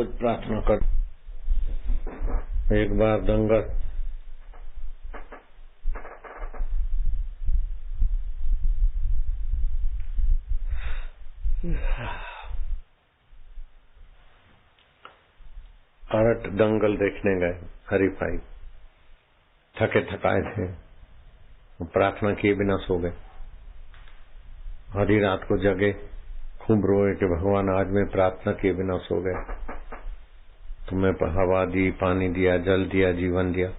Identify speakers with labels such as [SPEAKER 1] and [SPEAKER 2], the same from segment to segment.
[SPEAKER 1] कुछ प्रार्थना कर। एक बार दंगल अरट दंगल देखने गए, हरीफाई। थके थकाए थे, प्रार्थना किए बिना सो गए। आधी रात को जगे, खूब रोए कि भगवान आज मैं प्रार्थना किए बिना सो गया। तुम्हें हवा दी, पानी दिया, जल दिया, जीवन दिया,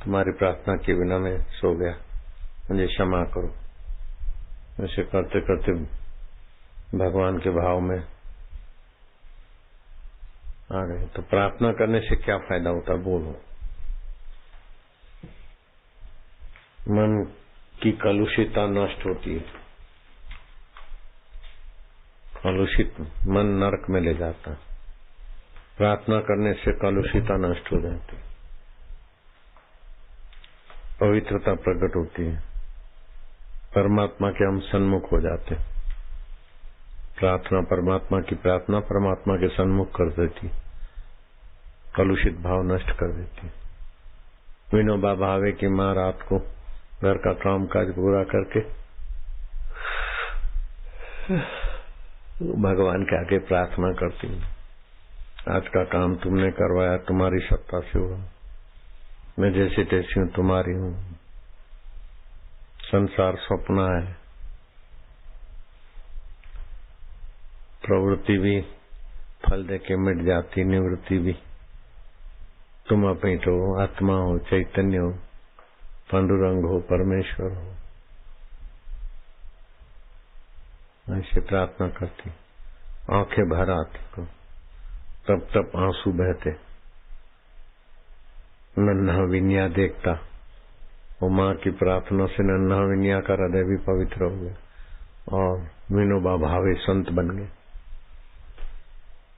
[SPEAKER 1] तुम्हारी प्रार्थना किए बिना मैं सो गया, मुझे क्षमा करो। ऐसे करते करते भगवान के भाव में आ गए। तो प्रार्थना करने से क्या फायदा होता, बोलो। मन की कलुषितता नष्ट होती है। कलुषित मन नरक में ले जाता है। प्रार्थना करने से कलुषितता नष्ट हो जाती है, पवित्रता प्रकट होती है, परमात्मा के हम सन्मुख हो जाते। प्रार्थना परमात्मा की प्रार्थना परमात्मा के सन्मुख कर देती, कलुषित भाव नष्ट कर देती। विनोबा भावे की माँ रात को घर का काम काज पूरा करके भगवान के आगे प्रार्थना करती, आज का काम तुमने करवाया, तुम्हारी सत्ता से हुआ, मैं जैसी तैसी हूं, तुम्हारी हूं। संसार सपना है, प्रवृत्ति भी फल देके मिट जाती, निवृत्ति भी। तुम अपीठ हो, आत्मा हो, चैतन्य हो, पांडुरंग हो, परमेश्वर हो। ऐसे प्रार्थना करती, आंखें भर आती को, तब तब आंसू बहते। नन्हा विन्या देखता, वो माँ की प्रार्थना से नन्हा विन्या का हृदय भी पवित्र हो गया और विनोबा भावे संत बन गए।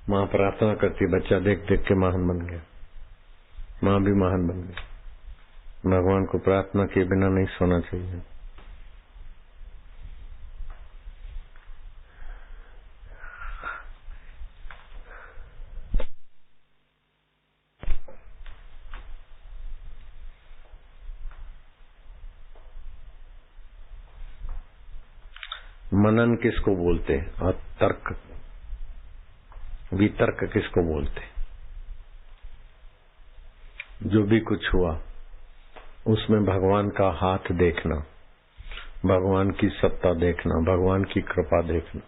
[SPEAKER 1] माँ प्रार्थना करती, बच्चा देख देख के महान बन गया, माँ भी महान बन गई। भगवान को प्रार्थना किए बिना नहीं सोना चाहिए। मनन किसको बोलते हैं और तर्क वितर्क किसको बोलते हैं? जो भी कुछ हुआ उसमें भगवान का हाथ देखना, भगवान की सत्ता देखना, भगवान की कृपा देखना,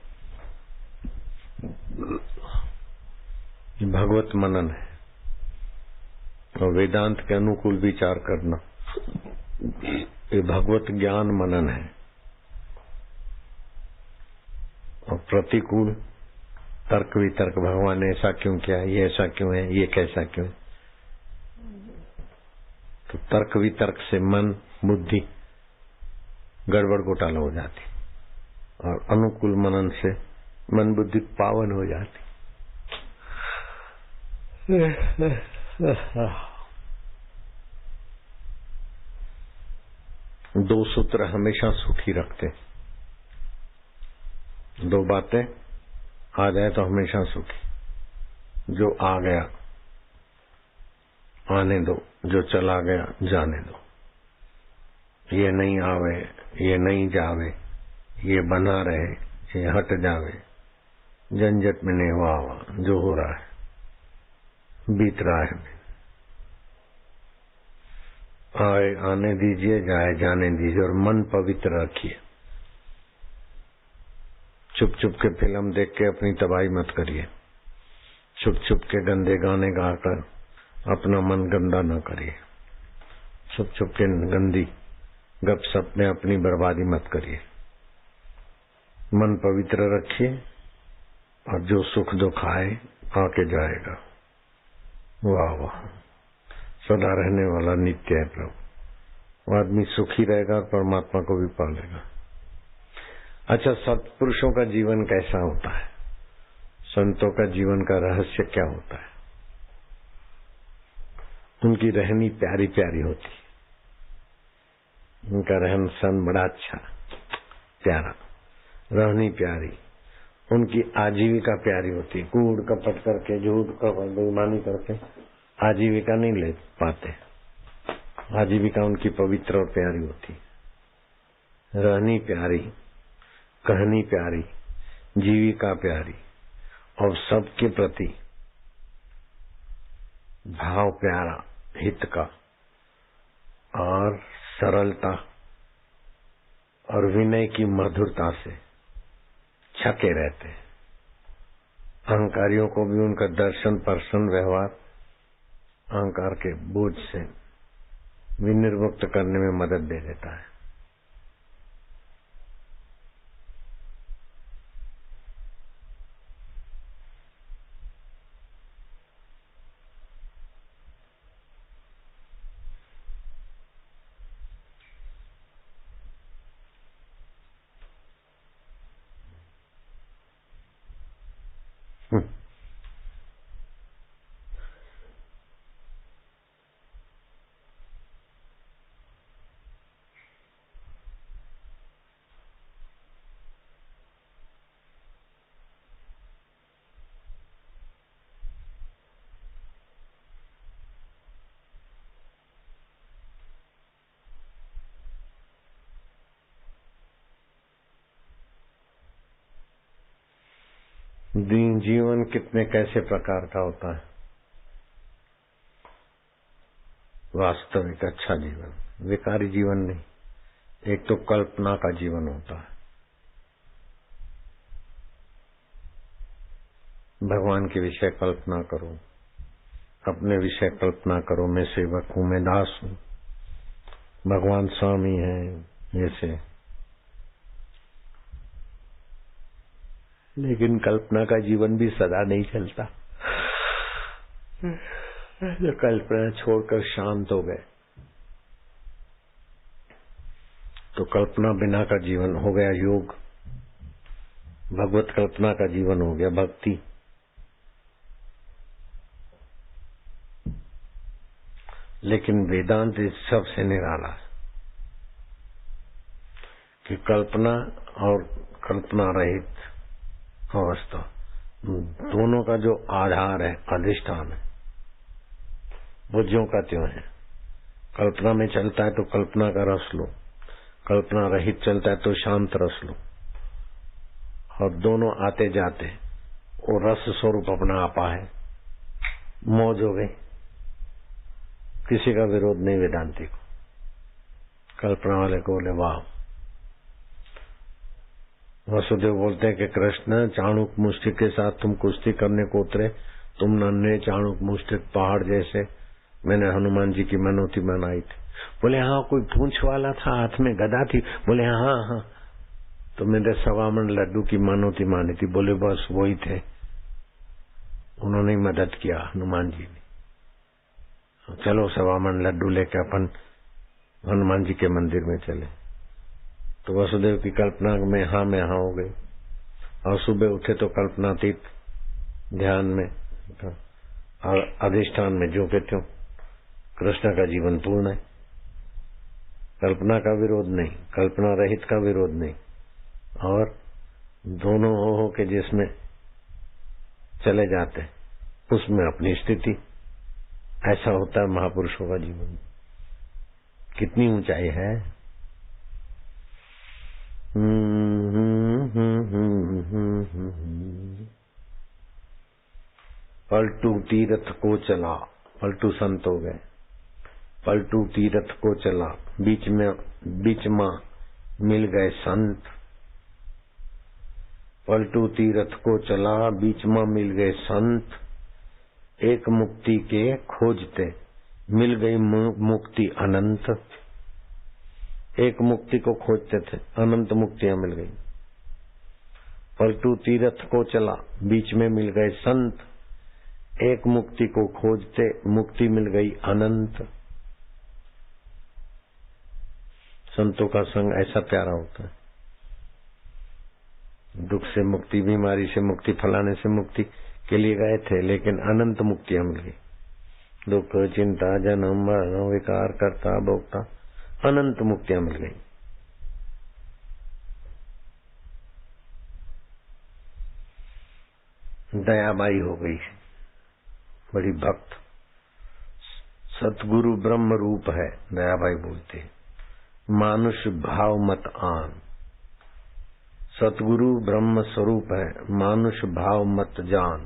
[SPEAKER 1] भगवत मनन है। और वेदांत के अनुकूल विचार करना, ये भगवत ज्ञान मनन है। और प्रतिकूल तर्क वितर्क, भगवान ने ऐसा क्यों किया, ये ऐसा क्यों है, ये कैसा क्यों है। तो तर्क वितर्क से मन बुद्धि गड़बड़ घोटाला हो जाती और अनुकूल मनन से मन बुद्धि पावन हो जाती। दो सूत्र हमेशा सुखी रखते, दो बातें आ जाए तो हमेशा सुखी। जो आ गया आने दो, जो चला गया जाने दो। ये नहीं आवे, ये नहीं जावे, ये बना रहे, ये हट जावे, झंझट में नहीं वावा, जो हो रहा है बीत रहा है। आए आने दीजिए, जाए जाने दीजिए और मन पवित्र रखिए। चुप चुप के फिल्म देख के अपनी तबाही मत करिए। चुप चुप के गंदे गाने गाकर अपना मन गंदा न करिए। चुप चुप के गंदी गपशप में अपनी बर्बादी मत करिए। मन पवित्र रखिए और जो सुख दुख आए आके जाएगा। वाह वाह, सदा रहने वाला नित्य है प्रभु। वो आदमी सुखी रहेगा और परमात्मा को भी पालेगा। अच्छा, सत्पुरुषों का जीवन कैसा होता है? संतों का जीवन का रहस्य क्या होता है? उनकी रहनी प्यारी प्यारी होती, उनका रहन सहन बड़ा अच्छा प्यारा, रहनी प्यारी। उनकी आजीविका प्यारी होती। कूड़ कपट करके, झूठ कपट बेईमानी करके आजीविका नहीं ले पाते। आजीविका उनकी पवित्र और प्यारी होती। रहनी प्यारी, कहनी प्यारी, जीविका प्यारी और सबके प्रति भाव प्यारा, हित का और सरलता और विनय की मधुरता से छके रहते। अहंकारियों को भी उनका दर्शन, पर्शन, व्यवहार अहंकार के बोझ से विनिर्मुक्त करने में मदद दे देता है। जीवन कितने कैसे प्रकार का होता है? वास्तविक अच्छा जीवन, विकारी जीवन नहीं। एक तो कल्पना का जीवन होता है। भगवान के विषय कल्पना करो, अपने विषय कल्पना करो, मैं सेवक हूँ, मैं दास हूँ, भगवान स्वामी है, ऐसे। लेकिन कल्पना का जीवन भी सदा नहीं चलता। जो कल्पना छोड़कर शांत हो गए तो कल्पना बिना का जीवन हो गया योग, भगवत कल्पना का जीवन हो गया भक्ति। लेकिन वेदांत इस सबसे निराला है कि कल्पना और कल्पना रहित अवस्था दोनों का जो आधार है, अधिष्ठान है, वो ज्यों का त्यों है। कल्पना में चलता है तो कल्पना का रस लो, कल्पना रहित चलता है तो शांत रस लो, और दोनों आते जाते वो रस स्वरूप अपना आपा है। मौज हो गई, किसी का विरोध नहीं वेदांती को। कल्पना वाले को बोले वाह। वसुदेव बोलते हैं कि कृष्ण, चाणूक मुष्टिक के साथ तुम कुश्ती करने को उतरे, तुम नन्हे चाणूक मुष्टिक पहाड़ जैसे, मैंने हनुमान जी की मनोती मनाई थी। बोले हाँ, कोई पूंछ वाला था, हाथ में गदा थी। बोले हाँ हाँ, तो मैंने 1.25 मन लड्डू की मनोती मानी थी। बोले बस वही थे, उन्होंने मदद किया हनुमान जी ने। चलो 1.25 मन लड्डू लेके अपन हनुमान जी के मंदिर में चले। तो वसुदेव की कल्पना में हाँ में हाँ हो गई, और सुबह उठे तो कल्पनातीत ध्यान में और अधिष्ठान में जो के त्यों कृष्ण का जीवन पूर्ण है। कल्पना का विरोध नहीं, कल्पना रहित का विरोध नहीं, और दोनों हो के जिसमें चले जाते उसमें अपनी स्थिति। ऐसा होता है महापुरुषों का जीवन। कितनी ऊंचाई है। पलटू तीरथ को चला, पलटू संत हो गए। पलटू तीरथ को चला, बीच में मिल गए संत। पलटू तीरथ को चला, बीच में मिल गए संत। एक मुक्ति के खोजते, मिल गई मुक्ति अनंत। एक मुक्ति को खोजते थे, अनंत मुक्तियां मिल गई। पलटू तीरथ को चला, बीच में मिल गए संत। एक मुक्ति को खोजते, मुक्ति मिल गई अनंत। संतों का संग ऐसा प्यारा होता है। दुख से मुक्ति, बीमारी से मुक्ति, फलाने से मुक्ति के लिए गए थे, लेकिन अनंत मुक्तियां मिल गई। दुख, चिंता, जन्म, मरण, विकार, कर्ता, भोक्ता, अनंत मुक्तियां मिल गई। दयाबाई हो गई, बड़ी भक्त। सतगुरु ब्रह्म रूप है, दयाबाई बोलते, मानुष भाव मत आन। सतगुरु ब्रह्म स्वरूप है, मानुष भाव मत जान।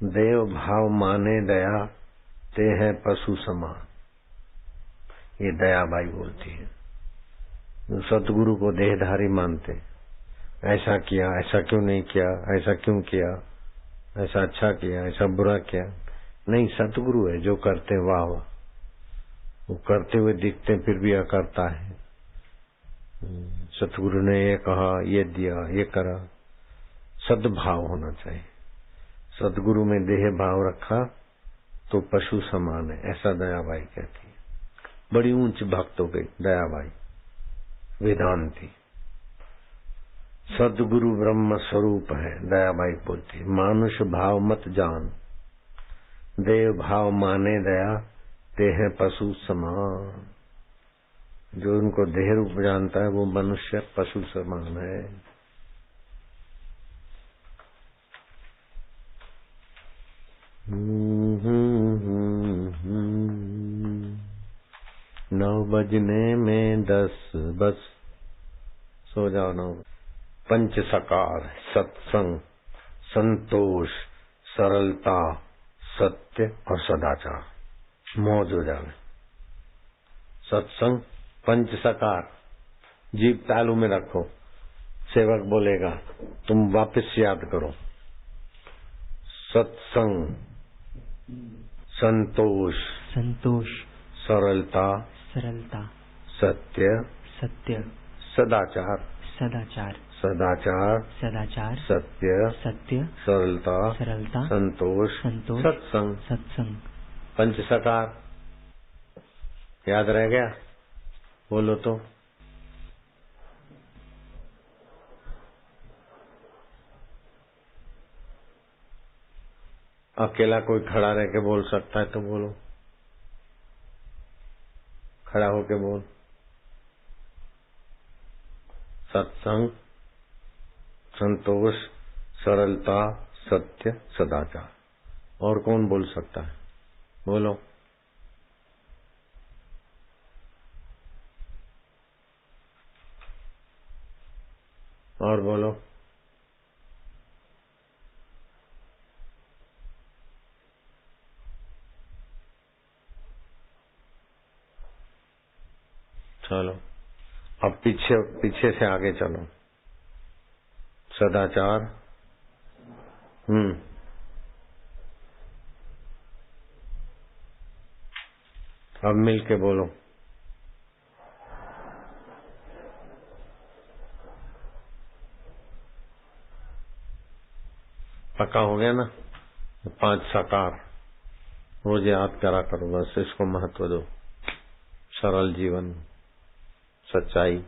[SPEAKER 1] देव भाव माने दया, ते है पशु समान। ये दयाबाई बोलती है। सतगुरु को देहधारी मानते, ऐसा किया, ऐसा क्यों नहीं किया, ऐसा क्यों किया, ऐसा अच्छा किया, ऐसा बुरा किया। नहीं, सतगुरु है जो करते वाह वाह, वो करते हुए दिखते फिर भी अकर्ता है। सतगुरु ने ये कहा, ये दिया, ये करा। सद्भाव होना चाहिए। सतगुरु में देह भाव रखा तो पशु समान है, ऐसा दयाबाई कहती है। बड़ी ऊंच भक्त हो गई दयाबाई, वेदांती। सदगुरु ब्रह्म स्वरूप है, दयाबाई बोलती, मानुष भाव मत जान। देव भाव माने दया, ते है पशु समान। जो उनको देह रूप जानता है वो मनुष्य पशु समान है। नौ बजने में 10 बस, सो जाओ। 9 पंच सकार, सत्संग, संतोष, सरलता, सत्य और सदाचार, मौज हो जावे। सत्संग, पंच सकार, जीभ तालू में रखो, सेवक बोलेगा तुम वापस याद करो। सत्संग, संतोष, सरलता, सत्य, सदाचार, सत्य, सरलता, संतोष, सत्संग, पंच सकार। याद रह गया? बोलो तो। अकेला कोई खड़ा रह के बोल सकता है तो बोलो, खड़ा होके बोल। सत्संग, संतोष, सरलता, सत्य, सदाचार। और कौन बोल सकता है? बोलो। और बोलो। चलो अब पीछे से आगे चलो। सदाचार, अब मिल के बोलो। पक्का हो गया ना? 5 साकार रोज याद करा करो, बस इसको महत्व दो। सरल जीवन, सच्चाई,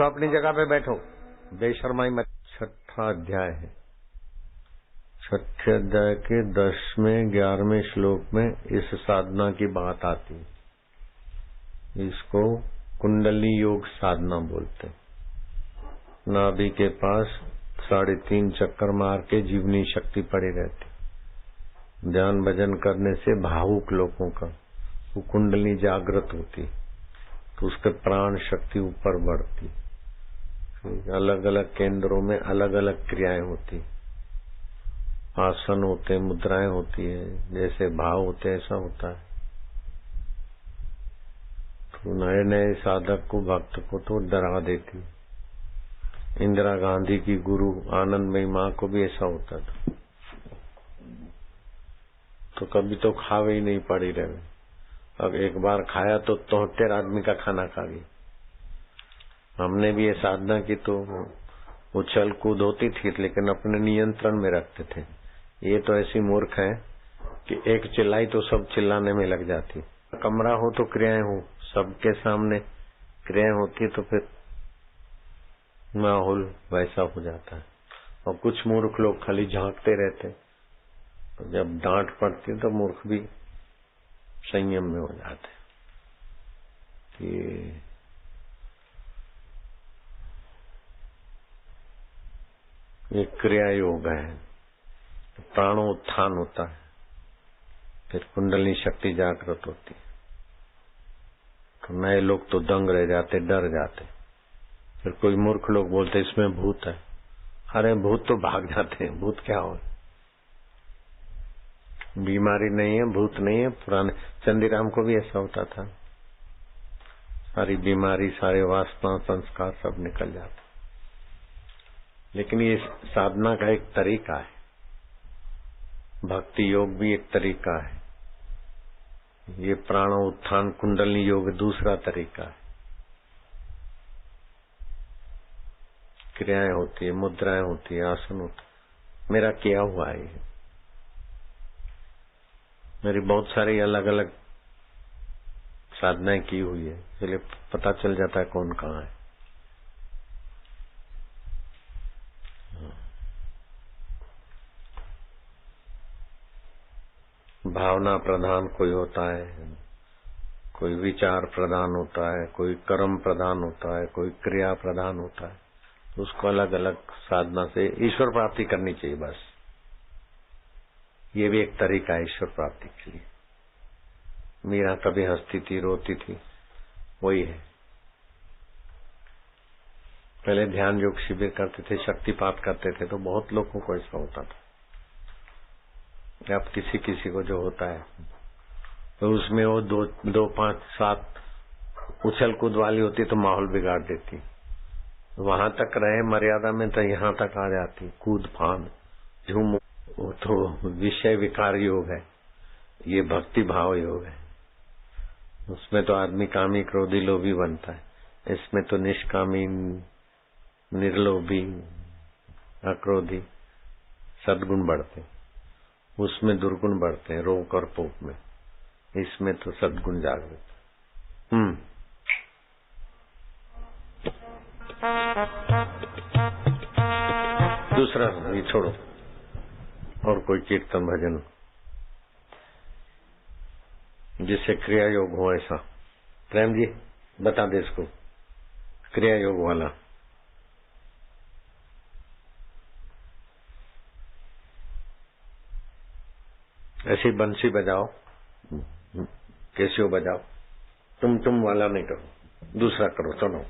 [SPEAKER 1] उठो, अपनी जगह पे बैठो, बेशर्माई मत। छठा अध्याय है। छठे अध्याय के 10वें 11वें श्लोक में इस साधना की बात आती है। इसको कुंडली योग साधना बोलते हैं। नाभि के पास 3.5 चक्कर मार के जीवनी शक्ति पड़ी रहती। ध्यान भजन करने से भावुक लोगों का वो कुंडली जागृत होती, तो उसके प्राण शक्ति ऊपर बढ़ती। अलग अलग केंद्रों में अलग अलग क्रियाएं होती, आसन होते, मुद्राएं होती है, जैसे भाव होते ऐसा होता है। तो नए नए साधक को, भक्त को तो डरा देती। इंदिरा गांधी की गुरु आनंदमयी माँ को भी ऐसा होता था, तो कभी तो खावे ही नहीं पड़ी रहे। अब एक बार खाया तो 73 आदमी का खाना खा गई। हमने भी ये साधना की तो उछल कूद होती थी, लेकिन अपने नियंत्रण में रखते थे। ये तो ऐसी मूर्ख है कि एक चिल्लाई तो सब चिल्लाने में लग जाती। कमरा हो तो क्रियाएं हो, सबके सामने क्रियाएं होती तो फिर माहौल वैसा हो जाता है। और कुछ मूर्ख लोग खाली झांकते रहते, तो जब डांट पड़ती तो मूर्ख भी संयम में हो जाते कि ये क्रिया योग है, प्राणोत्थान होता है, फिर कुंडली शक्ति जागृत होती। तो नए लोग तो दंग रह जाते, डर जाते। फिर कोई मूर्ख लोग बोलते इसमें भूत है। अरे भूत तो भाग जाते हैं, भूत क्या हो, बीमारी नहीं है, भूत नहीं है। पुराने चंदीराम को भी ऐसा होता था, सारी बीमारी, सारे वासना, संस्कार सब निकल जाते। लेकिन ये साधना का एक तरीका है, भक्ति योग भी एक तरीका है, ये प्राण उत्थान कुंडली योग दूसरा तरीका है। क्रियाएं होती है, मुद्राएं होती है, आसन होता है। मेरा किया हुआ है, मेरी बहुत सारी अलग अलग साधनाएं की हुई है, इसलिए पता चल जाता है कौन कहाँ है। भावना प्रधान कोई होता है, कोई विचार प्रधान होता है, कोई कर्म प्रधान होता है, कोई क्रिया प्रधान होता है। तो उसको अलग अलग साधना से ईश्वर प्राप्ति करनी चाहिए। बस ये भी एक तरीका है ईश्वर प्राप्ति के लिए। मीरा कभी हंसती थी, रोती थी, वही है। पहले ध्यान योग शिविर करते थे, शक्तिपात करते थे, तो बहुत लोगों को ऐसा होता था। अब किसी किसी को जो होता है तो उसमें वो 2, 5, 7 उछल कूद वाली होती तो माहौल बिगाड़ देती। वहां तक रहे मर्यादा में तो यहाँ तक आ जाती, कूद फान झूम। वो तो विषय विकार योग है, ये भक्ति भाव योग है। उसमें तो आदमी कामी क्रोधी लोभी बनता है, इसमें तो निष्कामी निर्लोभी अक्रोधी सद्गुण बढ़ते, उसमें दुर्गुण बढ़ते हैं, रोग और पोप में। इसमें तो सद्गुण जागृत। दूसरा ये छोड़ो, और कोई कीर्तन भजन जिससे क्रिया योग हो ऐसा। प्रेम जी बता दे इसको, क्रिया योग वाला। ऐसी बंसी बजाओ, कैसियो बजाओ, तुम वाला नहीं करो, दूसरा करो। चलो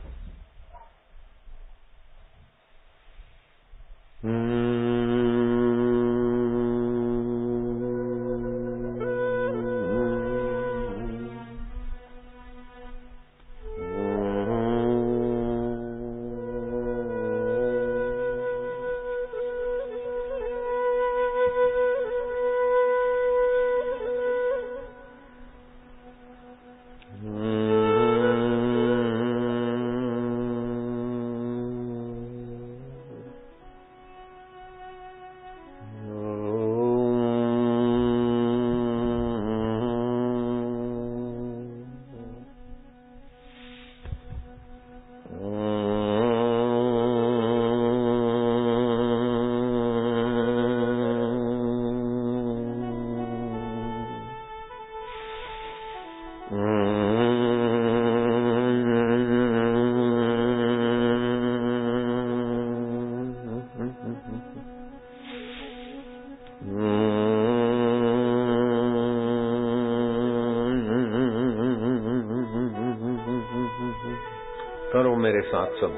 [SPEAKER 1] करो मेरे साथ सब।